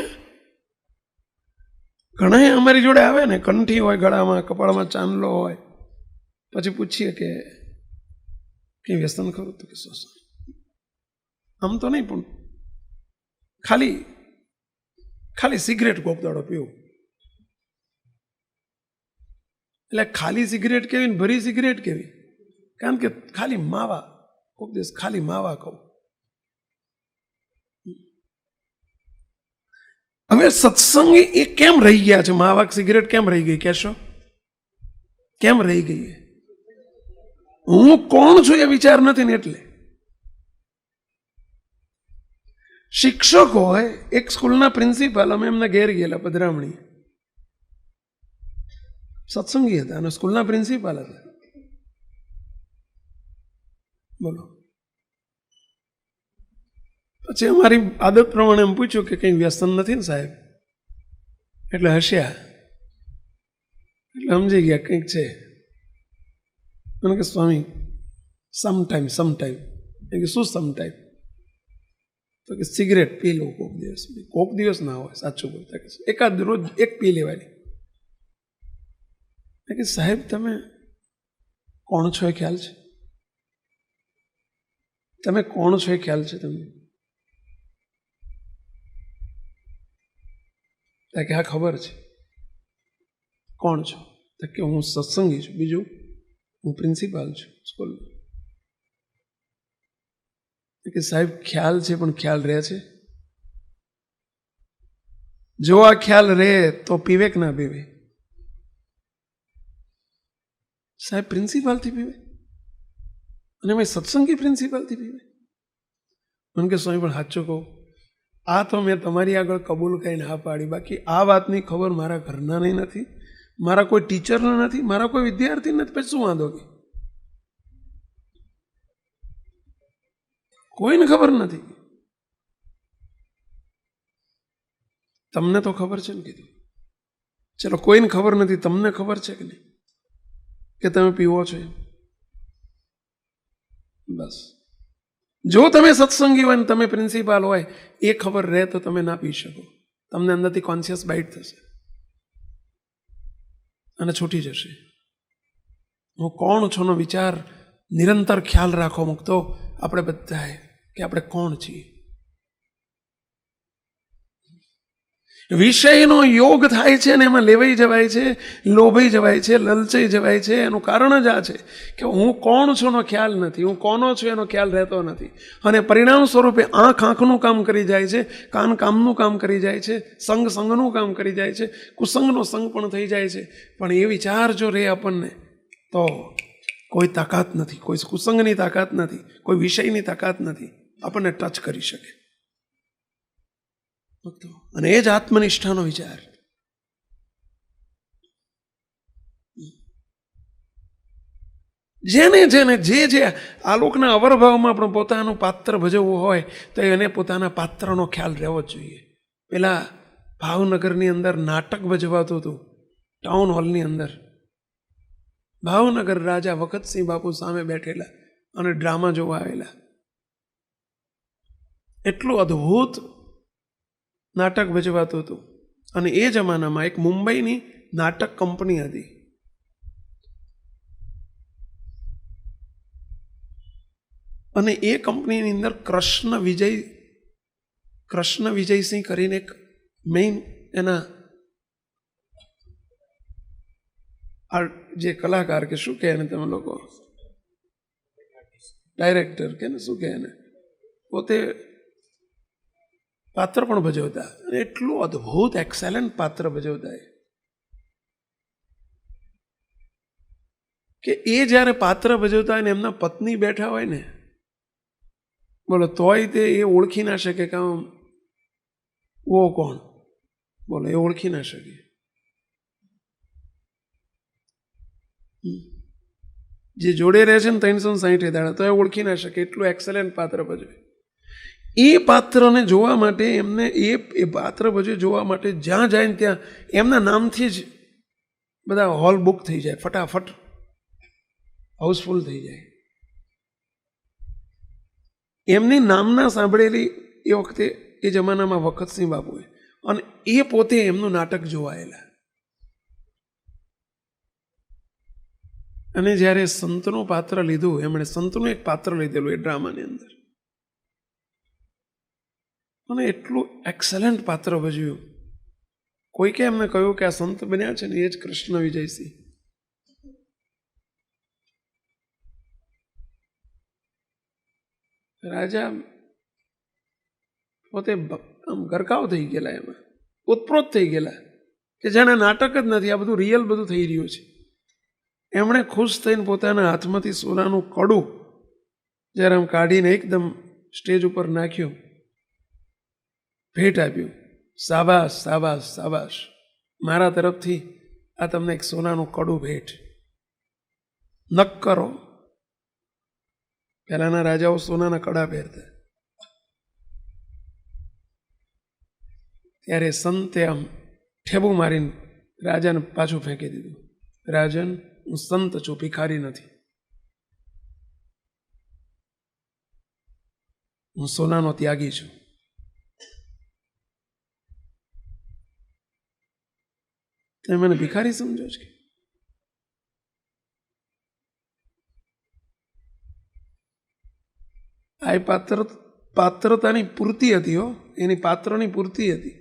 ઘણા અમારી જોડે આવે ને, કંઠી હોય ગળામાં, કપાળમાં ચાંદલો હોય, પછી પૂછીએ કે કઈ વ્યસન ખરું? તો કે આમ તો નહીં, પણ ખાલી સિગરેટ કોક દાડો પીવું. એટલે ખાલી સિગરેટ કેવી ને ભરી સિગરેટ કેવી? કારણ કે ખાલી માવા, કોક દિવસ ખાલી માવા કહું. હવે સત્સંગ એ કેમ રહી ગયા છે? માવા સિગરેટ કેમ રહી ગઈ કહેશો? કેમ રહી ગઈ? હું કોણ છું એ વિચાર નથી ને. એટલે શિક્ષક હોય, એક સ્કૂલના પ્રિન્સિપાલ, અમે એમના ઘેર ગયેલા પધરામણી, સત્સંગી હતા અને સ્કૂલના પ્રિન્સિપાલ હતા. બોલો, પછી અમારી આદત પ્રમાણે એમ પૂછ્યું કે કંઈ વ્યસન નથી ને સાહેબ? એટલે હસ્યા, એટલે સમજી ગયા કંઈક છે. મને કે સ્વામી સમટાઈમ. કે શું સમટાઈમ? તો કે સિગરેટ પી લો કોક દિવસ ના હોય, સાચું બોલતા કે એકાદ રોજ એક પી લેવાની. કે સાહેબ તમે કોણ છો એ ખ્યાલ છે? તમે કોણ છો એ ખ્યાલ છે તમને? કે હા ખબર છે. કોણ છો? કે હું સત્સંગી છું. બીજું? હું પ્રિન્સિપાલ છું સ્કૂલનો. કે સાહેબ ખ્યાલ છે, પણ ખ્યાલ રહે છે? જો આ ખ્યાલ રહે તો પીવે કે ના પીવે? સાહેબ પ્રિન્સિપાલથી પીવે, અને મેં સત્સંગી પ્રિન્સિપાલથી પીવે. મને કે સ્વામી પણ સાચું કહું, આ તો મેં તમારી આગળ કબૂલ કરીને હા પાડી, બાકી આ વાતની ખબર મારા ઘરનાને નથી, મારા કોઈ ટીચરને નથી, મારા કોઈ વિદ્યાર્થી નથી, પછી શું વાંધો કે કોઈને ખબર નથી. તમને તો ખબર છે ને, કીધું ચલો કોઈને ખબર નથી, તમને ખબર છે કે નહીં કે તમે પીવો છો? બસ જો તમે સત્સંગી હોય ને તમે પ્રિન્સિપાલ હોય એ ખબર રહે તો તમે ના પી શકો. તમને અંદરથી કોન્શિયસ બાઇટ થશે અને છૂટી જશે. હું કોણ છું નો વિચાર નિરંતર ખ્યાલ રાખો મૂકતો આપણે બધાએ કે આપણે કોણ છીએ. વિષયનો યોગ થાય છે ને એમાં લેવાઈ જવાય છે, લોભાઈ જવાય છે, લલચાઈ જવાય છે. એનું કારણ જ આ છે કે હું કોણ છું નો ખ્યાલ નથી, હું કોનો છું એનો ખ્યાલ રહેતો નથી. અને પરિણામ સ્વરૂપે આંખ આંખનું કામ કરી જાય છે, કાન કામનું કામ કરી જાય છે, સંગ સંગનું કામ કરી જાય છે, કુસંગનો સંગ પણ થઈ જાય છે. પણ એ વિચાર જો રહે આપણને તો કોઈ તાકાત નથી, કોઈ કુસંગની તાકાત નથી, કોઈ વિષયની તાકાત નથી આપણને ટચ કરી શકે. અને એ જ આત્મનિષ્ઠાનો વિચાર. જેને જેને જે આલોકના અવરભાવમાં પણ પોતાનું પાત્ર ભજવવું હોય તો એને પોતાના પાત્રનો ખ્યાલ રહેવો જ જોઈએ. પેલા ભાવનગરની અંદર નાટક ભજવાતું હતું, ટાઉન હોલની અંદર. ભાવનગર રાજા વખતસિંહ બાપુ સામે બેઠેલા અને ડ્રામા જોવા આવેલા. એટલું અદ્ભુત નાટક ભજવાતું હતું. અને એ જમાનામાં એક મુંબઈની નાટક કંપની હતી. અને એ કંપનીની અંદર કૃષ્ણ વિજયસિંહ કરીને એક મેઇન એના જે કલાકાર કે શું કહે એને તમે લોકો, ડાયરેક્ટર કે ને શું કહે એને, પોતે પાત્ર પણ ભજવતા. એટલું અદ્ભુત એક્સેલન્ટ પાત્ર ભજવતા કે એ જ્યારે પાત્ર ભજવતા હોય ને એમના પત્ની બેઠા હોય ને, બોલો તોય તે એ ઓળખી ના શકે કે ઓ કોણ, બોલો એ ઓળખી ના શકે. જે જોડે રહે છે ને 360 દાડા તો એ ઓળખી ના શકે, એટલું એક્સેલન્ટ પાત્ર ભજવે. એ પાત્રને જોવા માટે એમને એ પાત્ર ભજવે જોવા માટે જ્યાં જાય ને ત્યાં એમના નામથી જ બધા હોલ બુક થઈ જાય, ફટાફટ હાઉસફુલ થઈ જાય. એમની નામના સાંભળેલી એ વખતે એ જમાનામાં વખતસિંહ બાપુએ, અને એ પોતે એમનું નાટક જોવાયેલા. અને જ્યારે સંતનું પાત્ર લીધું, એમણે સંતનું એક પાત્ર લીધેલું એ ડ્રામાની અંદર, અને એટલું એક્સેલન્ટ પાત્ર ભજવ્યું. કોઈકે એમને કહ્યું કે આ સંત બન્યા છે ને એ જ કૃષ્ણ વિજયસિંહ. રાજા પોતે આમ ગરકાવ થઈ ગયેલા, એમાં ઉત્પ્રોત થઈ ગયેલા કે જાણે નાટક જ નથી, આ બધું રિયલ બધું થઈ રહ્યું છે. એમણે ખુશ થઈને પોતાના હાથમાંથી સોનાનું કડું જ્યારે આમ કાઢીને એકદમ સ્ટેજ ઉપર નાખ્યું, ભેટ આપ્યું. સાબાશ સાબાશ સાબાશ, મારા તરફથી આ તમને એક સોનાનું કડું ભેટ. નક કરો. પહેલાના રાજાઓ સોનાના કડા પહેરતા, ત્યારે સંતે આમ ઠેબું મારીને રાજાને પાછું ફેંકી દીધું. રાજન, હું સંત છું, ભિખારી નથી. હું સોનાનો ત્યાગી છું. તમે મને ભિખારી સમજો છો? આ પાત્રતાની પૂર્તિ હતી હો, એની પાત્રની પૂર્તિ હતી.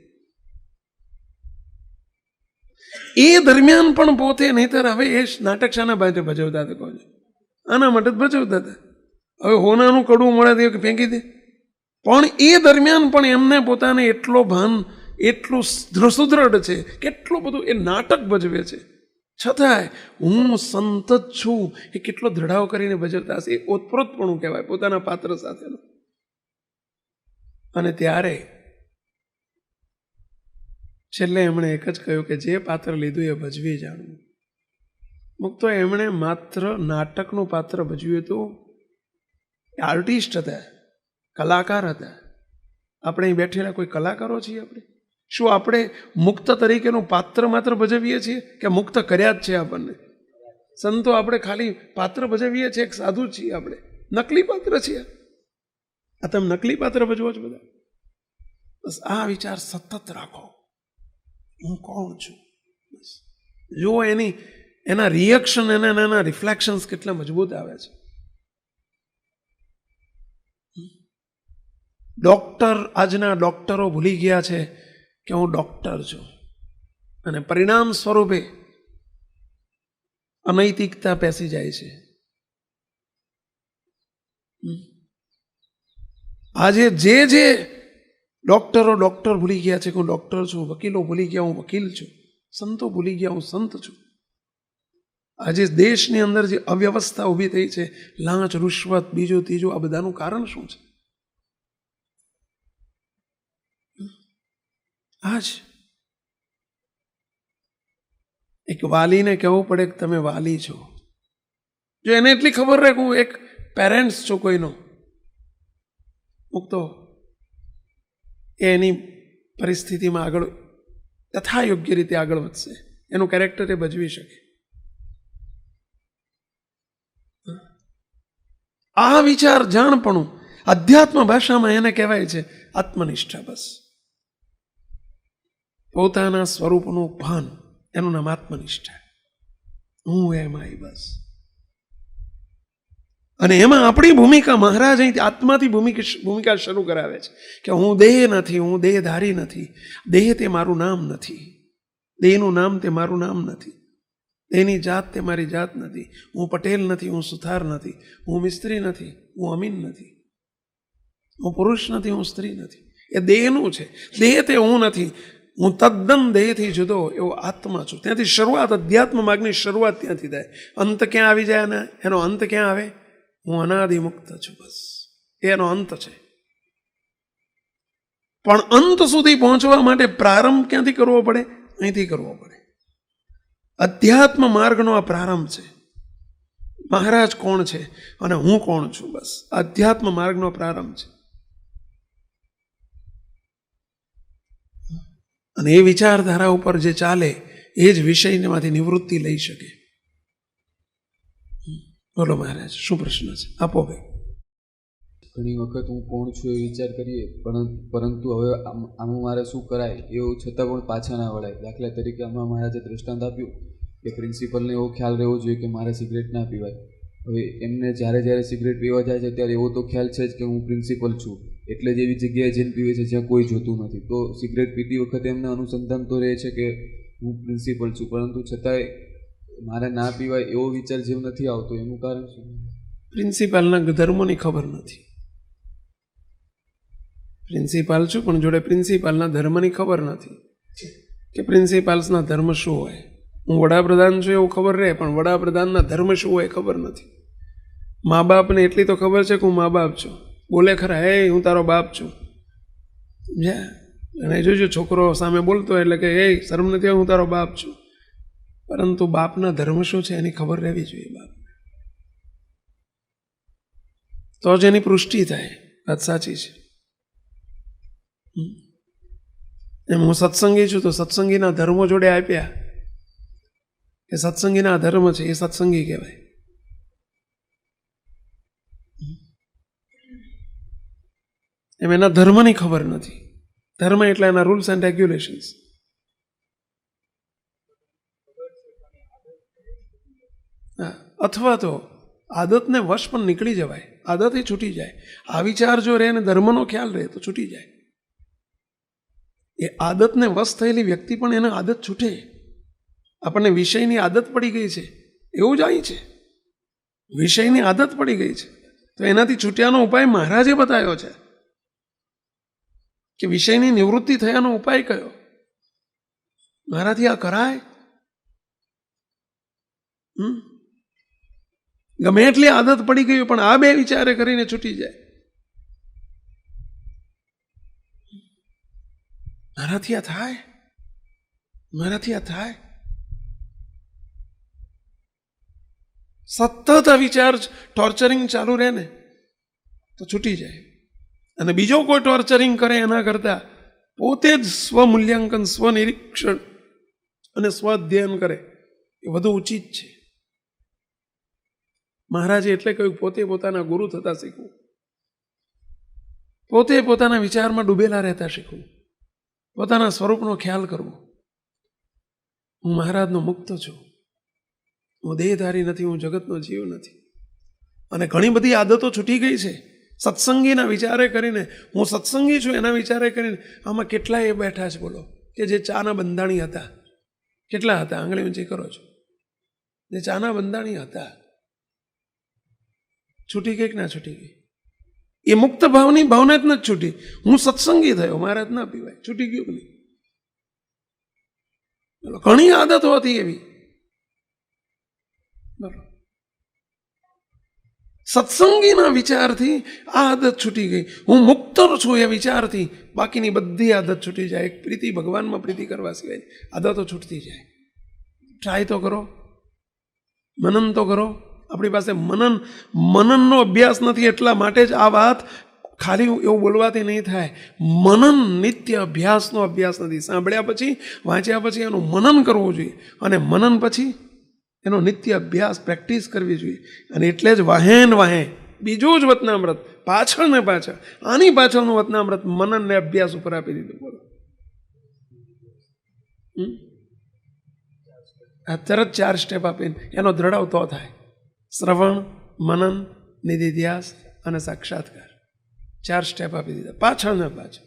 એ દરમિયાન પણ પોતે, નહીતર હવે એ નાટક શાના માટે ભજવતા હતા? કહો, આના માટે જ ભજવતા હતા. હવે હોનાનું કડવું મળે તે ફેંકી દે. પણ એ દરમિયાન પણ એમને પોતાને એટલો ભાન, એટલું સુદૃઢ છે, કેટલું બધું એ નાટક ભજવે છે. છતાંય હું સંત જ છું એ કેટલો દ્રઢાવ કરીને ભજવતા હશે. એ ઓતપ્રોતપણું કહેવાય પોતાના પાત્ર સાથેનું. અને ત્યારે છેલ્લે એમણે એક જ કહ્યું કે જે પાત્ર લીધું એ ભજવી જાણવું. મુક્તો એમણે માત્ર નાટકનું પાત્ર ભજવ્યું હતું. આર્ટિસ્ટ હતા, કલાકાર હતા. આપણે અહીં બેઠેલા કોઈ કલાકારો છીએ આપણે? શું આપણે મુક્ત તરીકેનું પાત્ર માત્ર ભજવીએ છીએ કે મુક્ત કર્યા જ છે આપણને? સંતો આપણે ખાલી પાત્ર ભજવીએ છીએ, એક સાધુ છીએ આપણે, નકલી પાત્ર છીએ. આ તમે નકલી પાત્ર ભજવો છો બધા. બસ આ વિચાર સતત રાખો, હું કોણ છું. બસ જો એના રિએક્શન, એના રિફ્લેક્શન્સ કેટલા મજબૂત આવે છે. ડૉક્ટર, આજના ડૉક્ટરો ભૂલી ગયા છે કે હું ડૉક્ટર છું, અને પરિણામ સ્વરૂપે અનૈતિકતા પેસી જાય છે. આજે જે ડૉક્ટરો ડૉક્ટર ભૂલી ગયા છે કે હું ડૉક્ટર છું, વકીલો ભૂલી ગયા હું વકીલ છું, સંતો ભૂલી ગયા હું સંત છું. આજે દેશની અંદર જે અવ્યવસ્થા ઊભી થઈ છે, લાંચ, રૂશ્વત, બીજું ત્રીજું, આ બધાનું કારણ શું છે? આજ એક વાલીને કહેવું પડે કે તમે વાલી છો. જો એને એટલી ખબર રહે કે હું એક પેરેન્ટ્સ છું કોઈનો, મુક્તો એની પરિસ્થિતિમાં આગળ યથાયોગ્ય રીતે આગળ વધશે, એનું કેરેક્ટર એ ભજવી શકે. આ વિચાર જાણપણું અધ્યાત્મ ભાષામાં એને કહેવાય છે આત્મનિષ્ઠા. બસ પોતાના સ્વરૂપનું ભાન, એનું નામ આત્મનિષ્ઠા. હું એમ આઈ, બસ. અને એમાં આપણી ભૂમિકા, મહારાજ અહીંથી આત્માથી ભૂમિકા શરૂ કરાવે છે કે હું દેહ નથી, હું દેહધારી નથી, દેહ તે મારું નામ નથી, દેહનું નામ તે મારું નામ નથી, દેહની જાત તે મારી જાત નથી, હું પટેલ નથી, હું સુથાર નથી, હું મિસ્ત્રી નથી, હું અમીન નથી, હું પુરુષ નથી, હું સ્ત્રી નથી. એ દેહનું છે. દેહ તે હું નથી, હું તદ્દન દેહથી જુદો એવો આત્મા છું. ત્યાંથી શરૂઆત, અધ્યાત્મ માર્ગની શરૂઆત ત્યાંથી થાય. અંત ક્યાં આવી જાય અને એનો અંત ક્યાં આવે? હું અનાદિમુક્ત છું. બસ એનો અંત છે. પણ અંત સુધી પહોંચવા માટે પ્રારંભ ક્યાંથી કરવો પડે? અહીંથી કરવો પડે. અધ્યાત્મ માર્ગનો આ પ્રારંભ છે. મહારાજ કોણ છે અને હું કોણ છું? બસ અધ્યાત્મ માર્ગનો પ્રારંભ છે. અને એ વિચારધારા ઉપર જે ચાલે એ જ વિષયમાંથી નિવૃત્તિ લઈ શકે. બોલો મહારાજ, શું પ્રશ્ન છે? આપો ભાઈ. ઘણી વખત હું કોણ છું એ વિચાર કરીએ, પરંતુ હવે આમાં મારે શું કરાય એવું છતાં પણ પાછા ના વળાય. દાખલા તરીકે આમાં મહારાજે દ્રષ્ટાંત આપ્યું કે પ્રિન્સિપલને એવો ખ્યાલ રહેવો જોઈએ કે મારે સિગરેટ ના પીવાય. હવે એમને જ્યારે સિગરેટ પીવા જાય છે ત્યારે એવો તો ખ્યાલ છે જ કે હું પ્રિન્સિપલ છું, એટલે જ એવી જગ્યાએ જઈને પીવે છે જ્યાં કોઈ જોતું નથી. તો સિગરેટ પીતી વખતે એમને અનુસંધાન તો રહે છે કે હું પ્રિન્સિપલ છું, પરંતુ છતાંય મારે ના પીવાય એવો વિચાર જેમ નથી આવતો. એનું કારણ શું? પ્રિન્સિપાલના ધર્મોની ખબર નથી. પ્રિન્સિપાલ છું પણ જોડે પ્રિન્સિપાલના ધર્મની ખબર નથી કે પ્રિન્સિપાલ્સના ધર્મ શું હોય. હું વડાપ્રધાન છું એવું ખબર રહે, પણ વડાપ્રધાનના ધર્મ શું હોય ખબર નથી. મા બાપને એટલી તો ખબર છે કે હું મા બાપ છું, બોલે ખરા, હે હું તારો બાપ છું. અને જોજો છોકરો સામે બોલતો એટલે કે એ શરમ નથી, હું તારો બાપ છું. પરંતુ બાપના ધર્મ શું છે એની ખબર રહેવી જોઈએ. બાપ તો જ એની પુષ્ટિ થાય. વાત સાચી છે. એમ હું સત્સંગી છું તો સત્સંગીના ધર્મો જોડે આપ્યા કે સત્સંગીના ધર્મ છે, એ સત્સંગી કહેવાય. એમ એના ધર્મની ખબર નથી. ધર્મ એટલે એના રૂલ્સ એન્ડ રેગ્યુલેશન્સ. અથવા તો આદતને વશ પણ નીકળી જવાય, આદત એ છૂટી જાય. આ વિચાર જો રહે અને ધર્મનો ખ્યાલ રહે તો છૂટી જાય. એ આદતને વશ થયેલી વ્યક્તિ પણ એને આદત છૂટે. આપણને વિષયની આદત પડી ગઈ છે એવું જ અહીં છે. વિષયની આદત પડી ગઈ છે તો એનાથી છૂટ્યાનો ઉપાય મહારાજે બતાવ્યો છે કે વિષયની નિવૃત્તિ થયાનો ઉપાય કયો? મારાથી આ કરાય? ગમે એટલી આદત પડી ગઈ પણ આ બે વિચારે કરીને છૂટી જાય. મારાથી આ થાય, મારાથી આ થાય, સતત આ વિચાર ટોર્ચરિંગ ચાલુ રહે ને તો છૂટી જાય. અને બીજો કોઈ ટોર્ચરિંગ કરે એના કરતા પોતે જ સ્વમૂલ્યાંકન, સ્વનિરીક્ષણ અને સ્વ અધ્યયન કરે એ વધુ ઉચિત છે. મહારાજે એટલે કહ્યું પોતે પોતાના ગુરુ થતા શીખવું, પોતે પોતાના વિચારમાં ડૂબેલા રહેતા શીખવું, પોતાના સ્વરૂપનો ખ્યાલ કરવો. હું મહારાજનો મુક્ત છું, હું દેહધારી નથી, હું જગતનો જીવ નથી. અને ઘણી બધી આદતો છૂટી ગઈ છે સત્સંગીના વિચારે કરીને. હું સત્સંગી છું એના વિચારે કરીને. આમાં કેટલા એ બેઠા છે બોલો કે જે ચાના બંધાણી હતા? કેટલા હતા? આંગળી ઊંચી કરો છો. જે ચાના બંધાણી હતા, છૂટી ગઈ કે ના છૂટી ગઈ? એ મુક્ત ભાવની ભાવના જ નથી છૂટી. હું સત્સંગી થયો, મહારાજ ના પીવાય, છૂટી ગયું કે નહીં? ઘણી આદતો હતી એવી. બરોબર, સત્સંગીના વિચારથી આ આદત છૂટી ગઈ. હું મુક્ત છું એ વિચારથી બાકીની બધી આદત છૂટી જાય. એક પ્રીતિ, ભગવાનમાં પ્રીતિ કરવા સિવાય આદતો છૂટતી જાય. ટ્રાય તો કરો, મનન તો કરો. આપણી પાસે મનનનો અભ્યાસ નથી, એટલા માટે જ આ વાત ખાલી એવું બોલવાથી નહીં થાય. મનન નિત્ય અભ્યાસનો અભ્યાસ નથી. સાંભળ્યા પછી, વાંચ્યા પછી એનું મનન કરવું જોઈએ, અને મનન પછી એનો નિત્ય અભ્યાસ, પ્રેક્ટિસ કરવી જોઈએ. અને એટલે જ વાહેન વાહે બીજું જ વતનામૃત, પાછળ ને પાછળ આની પાછળનું વતનામૃત મનનને અભ્યાસ ઉપર આપી દીધું. બોલો, આ તરત 4 સ્ટેપ આપીને એનો દ્રઢાવ તો થાય. શ્રવણ, મનન, નિધિધ્યાસ અને સાક્ષાત્કાર. 4 સ્ટેપ આપી દીધા પાછળ ને પાછળ.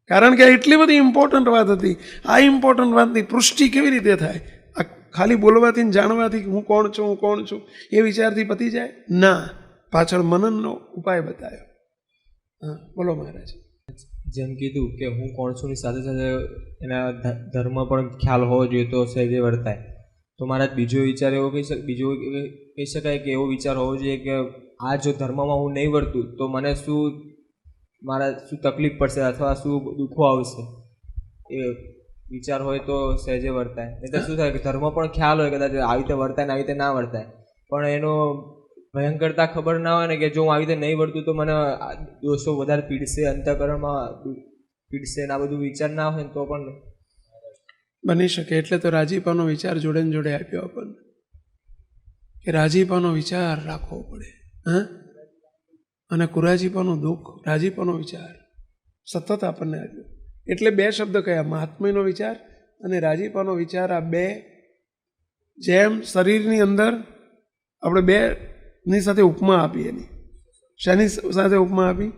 કારણ કે એટલી બધી ઇમ્પોર્ટન્ટ વાત હતી. આ ઇમ્પોર્ટન્ટ વાતની પુષ્ટિ કેવી રીતે થાય? આ ખાલી બોલવાથી જાણવાથી હું કોણ છું, હું કોણ છું એ વિચારથી પતી જાય ના. પાછળ મનનનો ઉપાય બતાવ્યો. હા બોલો મહારાજ. જેમ કીધું કે હું કોણ છું ની સાથે સાથે એના ધર્મ પણ ખ્યાલ હોવો જોઈએ તો સહેજે વર્તાય. તો મારા બીજો વિચાર એવો કહી શકાય કે એવો વિચાર હોવો જોઈએ કે આ જો ધર્મમાં હું નહીં વર્તું તો મને શું તકલીફ પડશે અથવા શું દુઃખો આવશે, એ વિચાર હોય તો સહેજે વર્તાય. નહીં તો શું થાય કે ધર્મ પણ ખ્યાલ હોય, કદાચ આવી રીતે વર્તાય ને આવી રીતે ના વર્તાય, પણ એનો ભયંકરતા ખબર ના હોય ને કે જો હું આવી રીતે નહીં વર્તું તો મને દોષો વધારે પીડશે, અંતઃકરણમાં પીડશે ને આ બધું વિચાર ના હોય ને તો પણ બની શકે. એટલે તો રાજીપાનો વિચાર જોડે ને જોડે આપ્યો આપણને કે રાજીપાનો વિચાર રાખવો પડે. હા, અને કુરાજીપાનું દુઃખ, રાજીપાનો વિચાર સતત આપણને આપ્યો. એટલે 2 શબ્દ કયા, મહાત્મ્યનો વિચાર અને રાજીપાનો વિચાર. આ 2 જેમ શરીરની અંદર આપણે 2ની સાથે ઉપમા આપી. એની શાની સાથે ઉપમા આપી?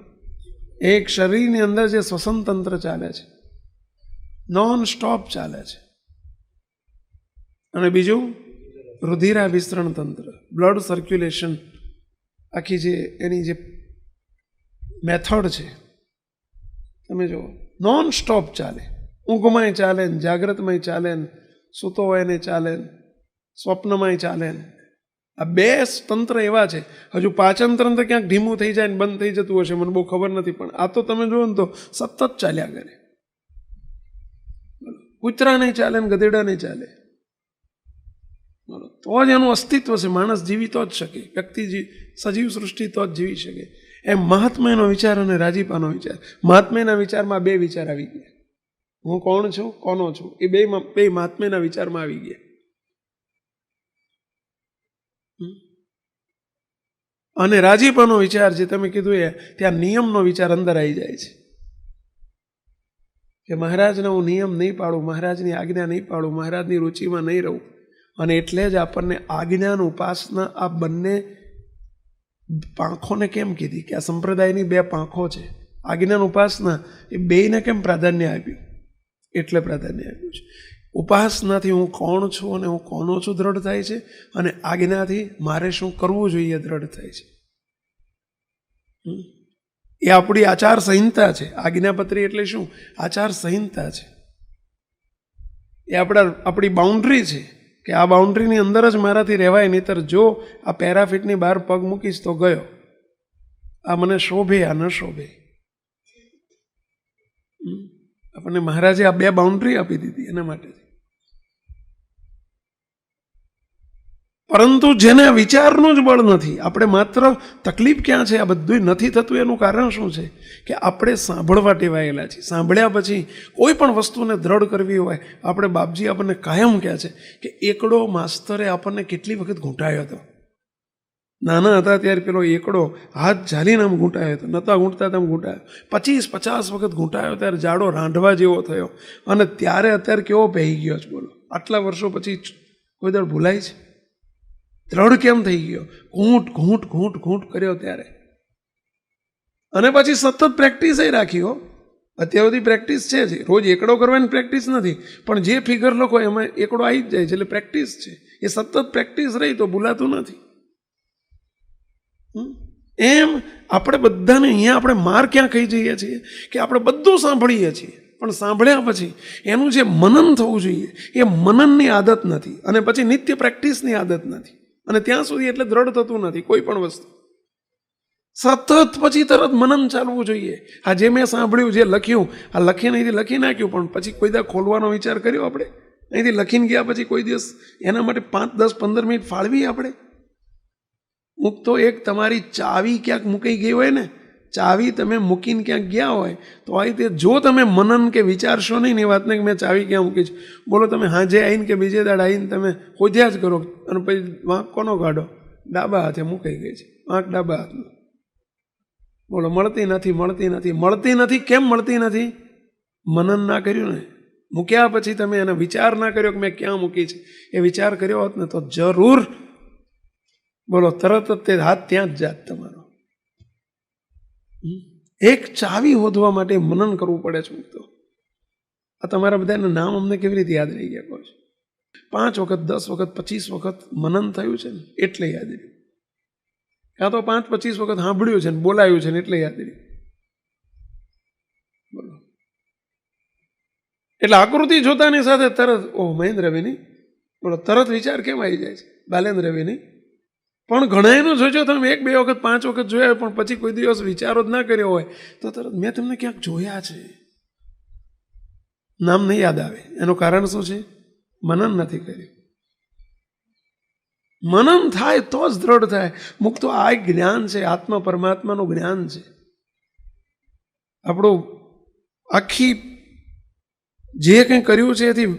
એક શરીરની અંદર જે શ્વસન તંત્ર ચાલે છે, નોન સ્ટોપ ચાલે છે, અને બીજું રુધિરાભિસરણ તંત્ર, બ્લડ સર્ક્યુલેશન, આખી જે એની જે મેથડ છે તમે જુઓ, નોન સ્ટોપ ચાલે. ઊંઘમાંય ચાલે ને, જાગ્રતમાંય ચાલે ને, સૂતો હોય ને ચાલે ને, સ્વપ્નમાંય ચાલે ને. આ 2 તંત્ર એવા છે. હજુ પાચન તંત્ર ક્યાંક ધીમું થઈ જાય ને બંધ થઈ જતું હશે, મને બહુ ખબર નથી, પણ આ તો તમે જુઓ ને તો સતત ચાલ્યા કરે. કૂતરા નહીં ચાલે ને ગધેડા નહીં ચાલે. તો જ એનું અસ્તિત્વ છે. માણસ જીવી તો જ શકે, વ્યક્તિ સજીવ સૃષ્ટિ તો જ જીવી શકે. એમ મહાત્મ્યનો વિચાર અને રાજીપાનો વિચાર. મહાત્મ્યના વિચારમાં 2 વિચાર આવી ગયા. હું કોણ છું, કોનો છું, એ બે મહાત્મ્યના વિચારમાં આવી ગયા. અને રાજીપાનો વિચાર જે તમે કીધું એ ત્યાં નિયમનો વિચાર અંદર આવી જાય છે કે મહારાજને હું નિયમ નહીં પાડું, મહારાજની આજ્ઞા નહીં પાડું, મહારાજની રુચિમાં નહીં રહું. અને એટલે જ આપણને આજ્ઞાન ઉપાસના આ બંને પાંખોને કેમ કીધી કે આ સંપ્રદાયની 2 પાંખો છે. આજ્ઞાન ઉપાસના એ બેયને કેમ પ્રાધાન્ય આપ્યું? એટલે પ્રાધાન્ય આપ્યું છે. ઉપાસનાથી હું કોણ છું અને હું કોનો છું દ્રઢ થાય છે, અને આજ્ઞાથી મારે શું કરવું જોઈએ દ્રઢ થાય છે. એ આપણી આચાર સંહિતા છે. આજ્ઞાપત્રી એટલે શું? આચાર સંહિતા છે. એ આપણી બાઉન્ડ્રી છે. કે આ બાઉન્ડ્રીની અંદર જ મારાથી રહેવાય, નહીંતર જો આ પેરાફીટની બહાર પગ મૂકીશ તો ગયો. આ મને શોભે, આ ન શોભે. આપણને મહારાજે આ 2 બાઉન્ડ્રી આપી દીધી એના માટે. પરંતુ જેને વિચારનું જ બળ નથી, આપણે માત્ર તકલીફ ક્યાં છે, આ બધું નથી થતું એનું કારણ શું છે કે આપણે સાંભળવા ટેવાયેલા છીએ. સાંભળ્યા પછી કોઈ પણ વસ્તુને દ્રઢ કરવી હોય, આપણે બાપજી આપણને કાયમ કહે છે કે એકડો માસ્તરે આપણને કેટલી વખત ઘૂંટાયો હતો. નાના હતા ત્યારે પેલો એકડો હાથ ઝાલીને આમ ઘૂંટાયો હતો, નહોતા ઘૂંટતા તેમ ઘૂંટાયો. 50-50 વખત ઘૂંટાયો ત્યારે જાડો રાંધવા જેવો થયો, અને ત્યારે અત્યારે કેવો પહેરી ગયો છે બોલો. આટલા વર્ષો પછી કોઈ દર ભૂલાય છે? દ્રઢ કેમ થઈ ગયો? ઘૂંટ ઘૂંટ ઘૂંટ ઘૂંટ કર્યો ત્યારે. અને પછી સતત પ્રેક્ટિસ રાખી હો. અત્યાર સુધી પ્રેક્ટિસ છે જ, રોજ એકડો કરવાની પ્રેક્ટિસ નથી, પણ જે ફિગર લખો એમાં એકડો આવી જ જાય છે, એટલે પ્રેક્ટિસ છે. એ સતત પ્રેક્ટિસ રહી તો ભૂલાતું નથી. એમ આપણે બધાને અહીંયા આપણે માર ક્યાં ખાઈ જઈએ છીએ કે આપણે બધું સાંભળીએ છીએ, પણ સાંભળ્યા પછી એનું જે મનન થવું જોઈએ એ મનનની આદત નથી, અને પછી નિત્ય પ્રેક્ટિસની આદત નથી, અને ત્યાં સુધી એટલે દ્રઢ થતું નથી કોઈ પણ વસ્તુ. સતત પછી તરત મનન ચાલવું જોઈએ. આ જે મેં સાંભળ્યું, જે લખ્યું, આ લખીને અહીંથી લખી નાખ્યું, પણ પછી કોઈ દા ખોલવાનો વિચાર કર્યો આપણે? અહીંથી લખીને ગયા પછી કોઈ દિવસ એના માટે 5, 10, 15 મિનિટ ફાળવી આપણે? મૂક તો એક તમારી ચાવી ક્યાંક મૂકી ગઈ હોય ને, ચાવી તમે મૂકીને ક્યાંક ગયા હોય તો આ રીતે જો તમે મનન કે વિચારશો નહીં ને એ વાતને કે મેં ચાવી ક્યાં મૂકી છે, બોલો તમે હાજે આવીને કે બીજે દાડ આવીને તમે હોધ્યા જ કરો, અને પછી વાંક કોનો કાઢો? ડાબા હાથે મૂકાઈ ગઈ છે, વાંક ડાબા હાથનો. બોલો મળતી નથી, મળતી નથી, મળતી નથી. કેમ મળતી નથી? મનન ના કર્યું ને. મૂક્યા પછી તમે એનો વિચાર ના કર્યો કે મેં ક્યાં મૂકી છે. એ વિચાર કર્યો હોત ને તો જરૂર બોલો તરત જ તે હાથ ત્યાં જ જાત તમારો. એક ચાવી શોધવા માટે મનન કરવું પડે છે. તો આ તમારા બધાના નામ અમને કેવી રીતે યાદ રહી ગયા કહો છો? 5 વખત, 10 વખત, 25 વખત મનન થયું છે ને એટલે યાદ રહ્યું. કાં તો 5-25 વખત સાંભળ્યું છે ને બોલાયું છે ને એટલે યાદ રહ્યું. બોલો એટલે આકૃતિ જોતાની સાથે તરત ઓહ મહેન્દ્રભાઈની, બોલો તરત વિચાર કેમ આવી જાય છે? બાલેન્દ્રભાઈની. પણ ઘણા એનું જોજો તમે 1-2 વખત 5 વખત જોયા, પણ પછી કોઈ દિવસ વિચારો જ ના કર્યો હોય તો તરત મેં તમને ક્યાંક જોયા છે, નામ નહીં યાદ આવે. એનું કારણ શું છે? મનન નથી કર્યું. મનન થાય તો જ દ્રઢ થાય. મુક્ત આ એક જ્ઞાન છે, આત્મા પરમાત્માનું જ્ઞાન છે. આપણું આખી જે કંઈ કર્યું છે એથી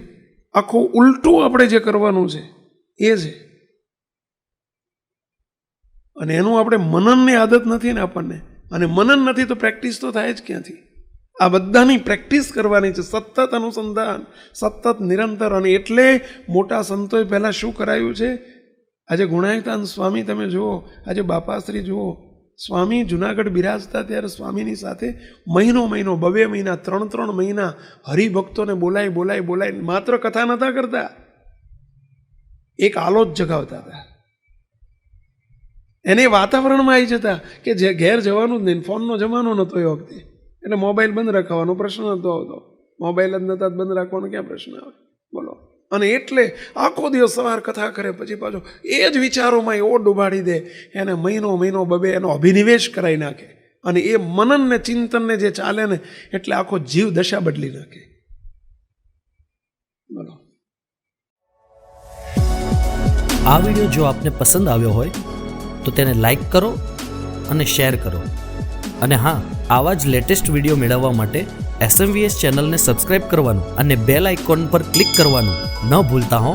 આખું ઉલટું આપણે જે કરવાનું છે એ છે, અને એનું આપણે મનનની આદત નથી ને આપણને, અને મનન નથી તો પ્રેક્ટિસ તો થાય જ ક્યાંથી? આ બધાની પ્રેક્ટિસ કરવાની છે, સતત અનુસંધાન, સતત નિરંતર. અને એટલે મોટા સંતોએ પહેલાં શું કરાયું છે? આજે ગુણાયતાન સ્વામી તમે જુઓ, આજે બાપાશ્રી જુઓ, સ્વામી જુનાગઢ બિરાજતા ત્યારે સ્વામીની સાથે મહિનો 2 મહિના 3 મહિના હરિભક્તોને બોલાય માત્ર કથા નહોતા કરતા, એક આલોચ જગાવતા હતા. એને વાતાવરણમાં આવી જતા કે જે ઘેર જવાનું જ નહીં, ફોનનો જમાનો નહોતો એ વખતે, એટલે મોબાઈલ બંધ રાખવાનો પ્રશ્ન નહોતો આવતો. મોબાઈલ જ નહોતા બંધ રાખવાનો ક્યાં પ્રશ્ન આવે બોલો. અને એટલે આખો દિવસ સવાર કથા કરે, પછી પાછો એ જ વિચારોમાં એવો ડૂબાડી દે, એને મહિનો 2 એનો અભિનિવેશ કરાવી નાખે, અને એ મનન ને ચિંતનને જે ચાલે ને એટલે આખો જીવ દશા બદલી નાખે. બોલો. આ વિડીયો જો આપને પસંદ આવ્યો હોય તો તેને લાઈક કરો અને શેર કરો, અને હા, આવા જ લેટેસ્ટ વિડીયો મેળવવા માટે SMVS ચેનલને સબસ્ક્રાઇબ કરવાનું અને બેલ આઇકોન પર ક્લિક કરવાનું ન ભૂલતા હો.